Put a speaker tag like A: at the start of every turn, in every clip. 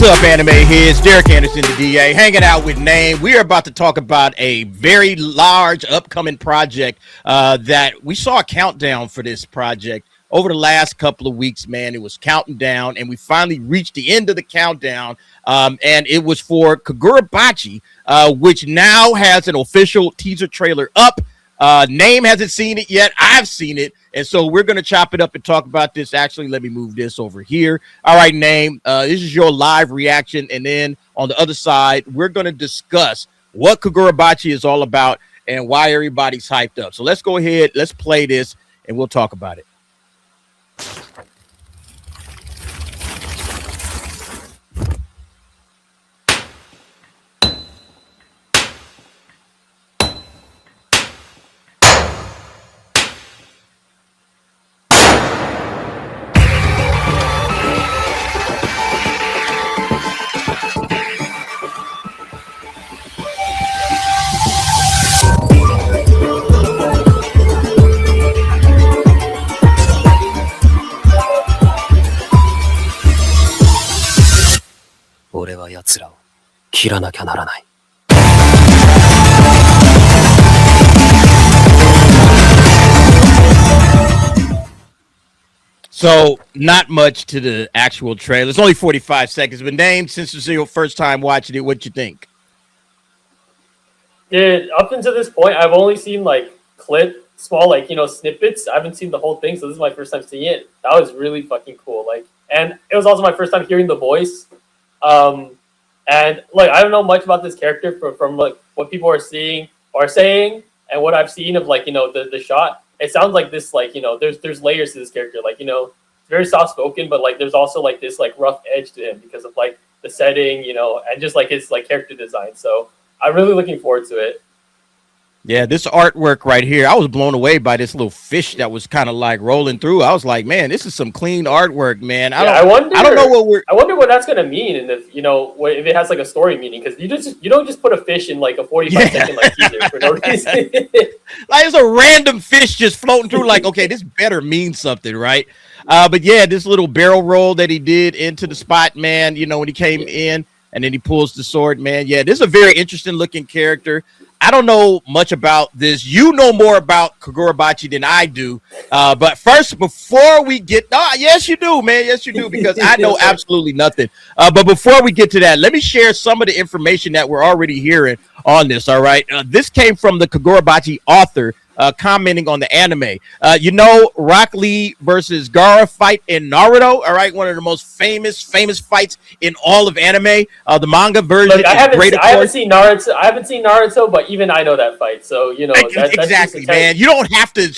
A: up, anime heads? Derek Anderson, the DA, hanging out with Name. We are about to talk about a very large upcoming project that we saw a countdown for this project over the last couple of weeks, man. It was counting down, and we finally reached the end of the countdown, and it was for Kagurabachi, which now has an official teaser trailer up. Name hasn't seen it yet. I've seen it. And so we're going to chop it up and talk about this. Actually, let me move this over here. All right, Name, this is your live reaction. And then on the other side, we're going to discuss what Kagurabachi is all about and why everybody's hyped up. So let's go ahead. Let's play this and we'll talk about it. So not much to the actual trailer. It's only 45 seconds. But Name, since it's your first time watching it, what you think?
B: Yeah, up until this point, I've only seen like small snippets. I haven't seen the whole thing, so this is my first time seeing it. That was really fucking cool. And it was also my first time hearing the voice. And I don't know much about this character from what people are seeing or saying, and what I've seen of the shot. It sounds like this there's layers to this character. It's very soft spoken, but there's also this rough edge to him because of the setting, and just his character design. So I'm really looking forward to it.
A: Yeah, this artwork right here, I was blown away by this little fish that was kind of rolling through. I was like, man, this is some clean artwork, man. I don't know what
B: I wonder what that's gonna mean, and if if it has a story meaning, because you don't just put a fish in a 45-second teaser for no reason.
A: It's a random fish just floating through. Okay, this better mean something, right? But yeah, this little barrel roll that he did into the spot, man. When he came in and then he pulls the sword, man. Yeah, this is a very interesting looking character. I don't know much about this. You know more about Kagurabachi than I do. But first, before we get... yes, you do, man. Yes, you do, because I know absolutely nothing. But before we get to that, let me share some of the information that we're already hearing on this, all right? This came from the Kagurabachi author, commenting on the anime. Rock Lee versus Gaara fight in Naruto, all right? One of the most famous fights in all of anime. The manga version
B: I haven't seen Naruto, but even I know that fight. So,
A: exactly, man. You don't have to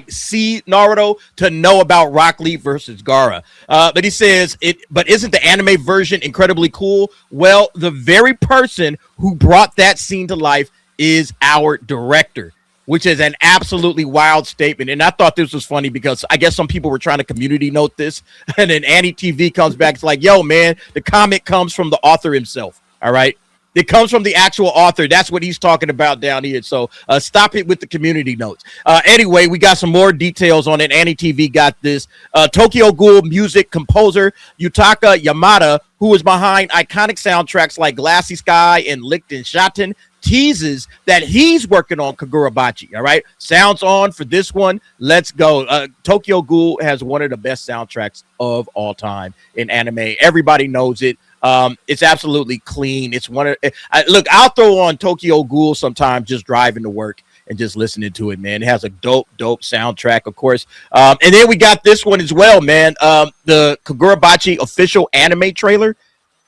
A: see Naruto to know about Rock Lee versus Gaara. But he says but isn't the anime version incredibly cool? Well, the very person who brought that scene to life is our director, which is an absolutely wild statement. And I thought this was funny because I guess some people were trying to community note this. And then Annie TV comes back. It's like, yo, man, the comic comes from the author himself. All right. It comes from the actual author. That's what he's talking about down here. So stop it with the community notes. Anyway, we got some more details on it. Annie TV got this. Tokyo Ghoul music composer Yutaka Yamada, who is behind iconic soundtracks like Glassy Sky and Lichtenstein, teases that he's working on Kagurabachi. All right. Sounds on for this one. Let's go. Tokyo Ghoul has one of the best soundtracks of all time in anime. Everybody knows it. It's absolutely clean. It's look, I'll throw on Tokyo Ghoul sometime just driving to work and just listening to it, man. It has a dope soundtrack, of course. And then we got this one as well, man. The Kagurabachi official anime trailer.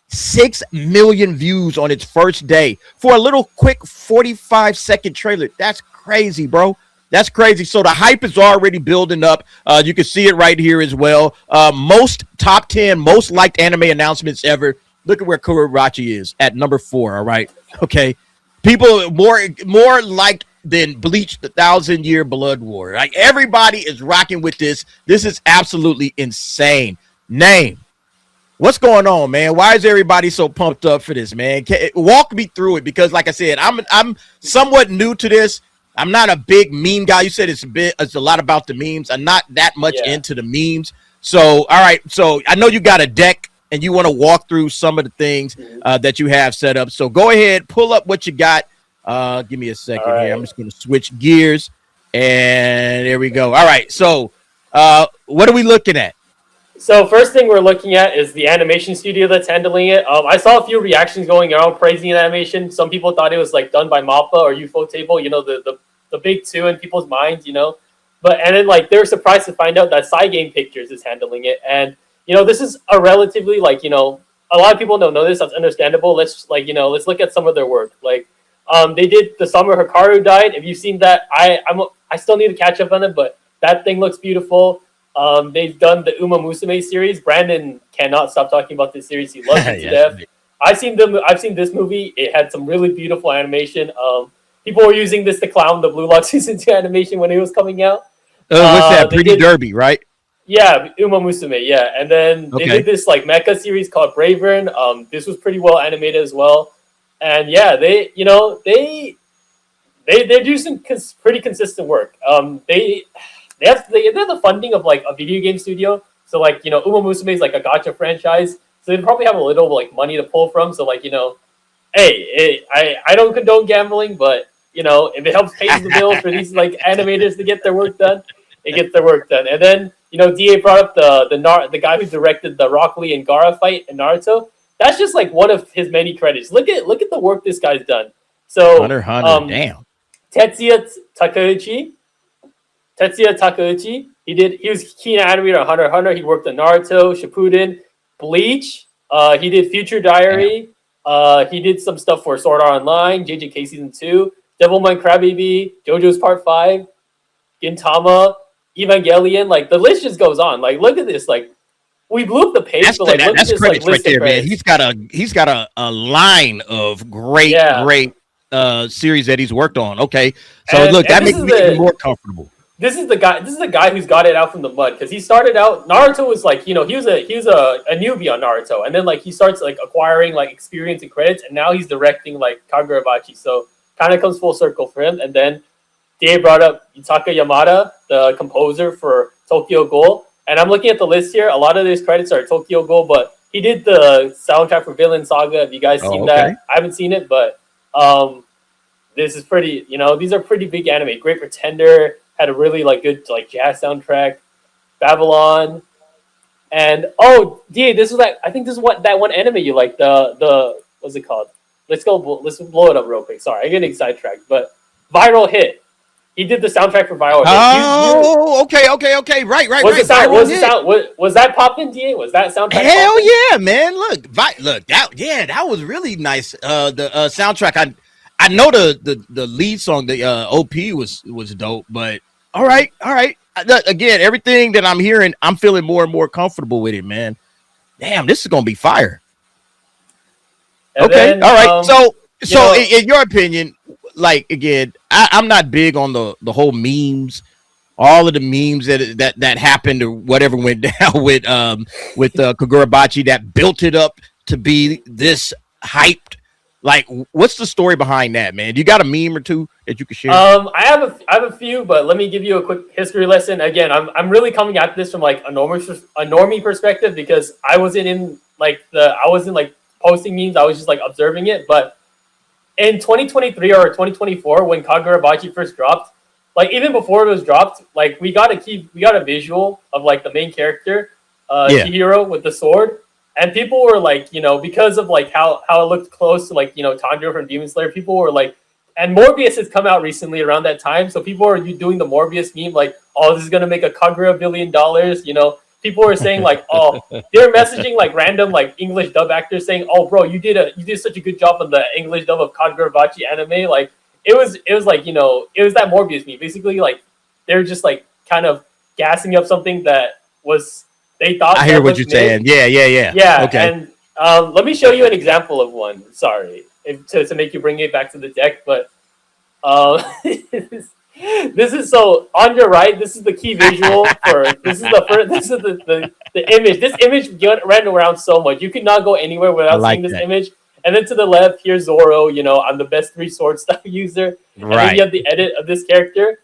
A: 6 million views on its first day for a little quick 45-second trailer. That's crazy, bro. That's crazy. So the hype is already building up. You can see it right here as well. Most top 10 most liked anime announcements ever. Look at where Kagurabachi is at number 4. All right. Okay. People more liked than Bleach, the 1,000-Year Blood War. Everybody is rocking with this. This is absolutely insane. Name. What's going on, man? Why is everybody so pumped up for this, man? Walk me through it, because like I said, I'm somewhat new to this. I'm not a big meme guy. You said it's a lot about the memes. I'm not that much into the memes. So, all right. So I know you got a deck and you want to walk through some of the things that you have set up. So go ahead, pull up what you got. Give me a second here. I'm just going to switch gears, and there we go. All right. So what are we looking at?
B: So first thing we're looking at is the animation studio that's handling it. I saw a few reactions going around praising the animation. Some people thought it was like done by Mappa or Ufotable, you know, the big two in people's minds, you know. But and then like they're surprised to find out that Game Pictures is handling it. And you know, this is a relatively like, you know, a lot of people don't know this, that's understandable. Let's like, you know, let's look at some of their work. Like they did The Summer Hikaru Died. If you've seen that, I still need to catch up on it, but that thing looks beautiful. They've done the Uma Musume series. Brandon cannot stop talking about this series. He loves it to death. I've seen this movie. It had some really beautiful animation. People were using this to clown the Blue Lock Season 2 animation when it was coming out.
A: What's that? Pretty Derby, right?
B: Yeah, Uma Musume, yeah. And then they did this like mecha series called Bravern. This was pretty well animated as well. And yeah, they do some pretty consistent work. They have the funding of like a video game studio. So like, you know, Uma Musume is like a gacha franchise. So they probably have a little like money to pull from. So like, you know, hey, I don't condone gambling, but you know, if it helps pay the bills for these like animators to get their work done, it gets their work done. And then, you know, DA brought up the guy who directed the Rock Lee and Gaara fight in Naruto. That's just like one of his many credits. Look at the work this guy's done. So
A: Hunter, damn.
B: Tetsuya Takeuchi. He was key animator on Hunter x Hunter. He worked on Naruto, Shippuden, Bleach. He did Future Diary. He did some stuff for Sword Art Online, JJK Season 2, Devilman Crybaby, JoJo's Part 5, Gintama, Evangelion. Like the list just goes on. Like look at this. Like we blew up the page, but like look at this like list right there, man.
A: He's got a line of great series that he's worked on. Okay, so look, that makes me even more comfortable.
B: This is the guy who's got it out from the mud, because he started out. Naruto was like, you know, he was a newbie on Naruto, and then like he starts like acquiring like experience and credits, and now he's directing like Kagurabachi. So kind of comes full circle for him. And then Dave brought up Yutaka Yamada, the composer for Tokyo Ghoul, and I'm looking at the list here. A lot of these credits are Tokyo Ghoul, but he did the soundtrack for Villain Saga. Have you guys seen that? I haven't seen it, but this is pretty. You know, these are pretty big anime. Great Pretender had a really like good like jazz soundtrack. Babylon, and DA, this is that. I think this is what that one anime you like. The what's it called? Let's blow it up real quick. Sorry, I'm getting sidetracked. But Viral Hit. He did the soundtrack for Viral Hit.
A: Okay. Right.
B: Was that poppin', DA? Was that soundtrack?
A: Hell poppin'? Yeah, man. Look, that was really nice. The soundtrack. I know the lead song, the OP was dope, but all right. Again, everything that I'm hearing, I'm feeling more and more comfortable with it, man. Damn, this is gonna be fire. And then, all right. So in your opinion, like again, I'm not big on the whole memes, all of the memes that happened or whatever went down with Kagurabachi that built it up to be this hyped. Like, what's the story behind that, man? You got a meme or two that you can share?
B: I have a few, but let me give you a quick history lesson. Again, I'm really coming at this from like a normie perspective, because I wasn't posting memes. I was just like observing it. But in 2023 or 2024, when Kagurabachi first dropped, like even before it was dropped, like we got a visual of like the main character, Chihiro with the sword. And people were like, you know, because of like how it looked close to like, you know, Tanjiro from Demon Slayer, people were like, and Morbius has come out recently around that time. So people are doing the Morbius meme like, oh, this is going to make a Kagura $1 billion. You know, people were saying like, oh, they're messaging like random like English dub actors saying, oh, bro, you did such a good job on the English dub of Kagurabachi anime. Like it was like, you know, it was that Morbius meme. Basically, like they're just like kind of gassing up something that was. They thought.
A: I hear what you're saying. Yeah.
B: Yeah. Okay. And let me show you an example of one. Sorry, to make you bring it back to the deck, but this is so on your right. This is the key visual for. This is the image. This image ran around so much. You could not go anywhere without seeing this image. And then to the left, here's Zoro. You know, I'm the best 3 sword style user. And then you have the edit of this character.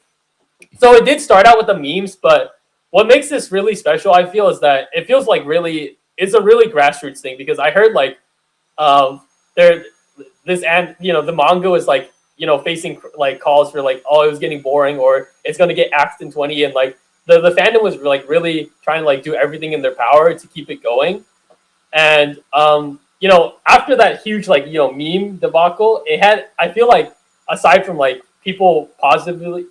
B: So it did start out with the memes, but what makes this really special, I feel, is that it feels like really it's a really grassroots thing because I heard like there this and the manga is like facing like calls for like it was getting boring or it's gonna get axed in 20 and like the fandom was like really trying to like do everything in their power to keep it going and after that huge like meme debacle it had I feel like aside from like people positively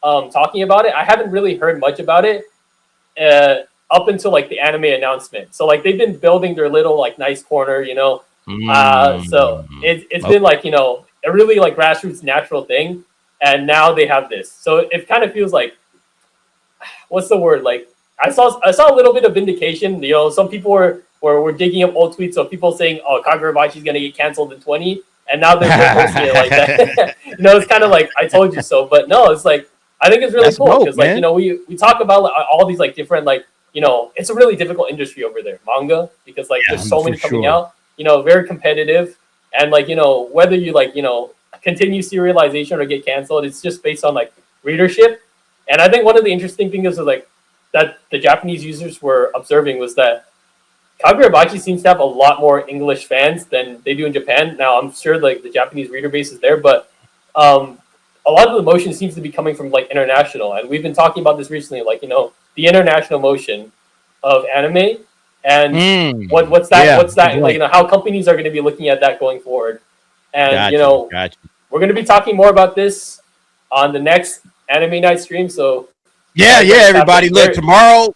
B: talking about it I haven't really heard much about it up until like the anime announcement so like they've been building their little like nice corner so it's been like a really like grassroots natural thing and now they have this so it kind of feels like what's the word like I saw a little bit of vindication some people were digging up old tweets of people saying Kagurabachi is gonna get canceled in 20 and now they're posting it like that it's kind of like I told you so but no it's like I think it's really cool because like we talk about like, all these like different like it's a really difficult industry over there manga because like there's so many coming out very competitive and like whether you like continue serialization or get canceled it's just based on like readership and I think one of the interesting things is like that the Japanese users were observing was that Kagurabachi seems to have a lot more English fans than they do in Japan. Now I'm sure like the Japanese reader base is there, but a lot of the motion seems to be coming from like international, and we've been talking about this recently, like the international motion of anime, and what's that?
A: Yeah,
B: what's that? Like how companies are going to be looking at that going forward, and we're going to be talking more about this on the next Anime Night stream. So
A: everybody, look tomorrow.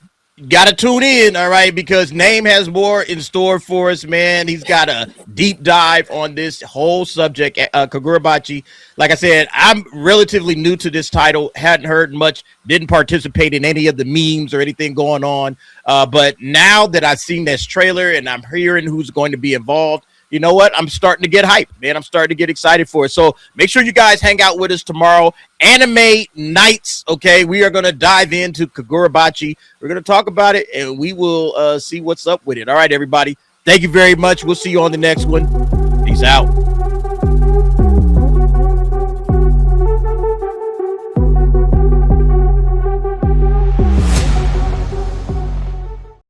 A: Got to tune in, all right, because Name has more in store for us, man. He's got a deep dive on this whole subject, Kagurabachi. Like I said, I'm relatively new to this title, hadn't heard much, didn't participate in any of the memes or anything going on. But now that I've seen this trailer and I'm hearing who's going to be involved, you know what? I'm starting to get hyped, man. I'm starting to get excited for it. So make sure you guys hang out with us tomorrow. Anime Nights, okay? We are going to dive into Kagurabachi. We're going to talk about it, and we will see what's up with it. All right, everybody. Thank you very much. We'll see you on the next one. Peace out.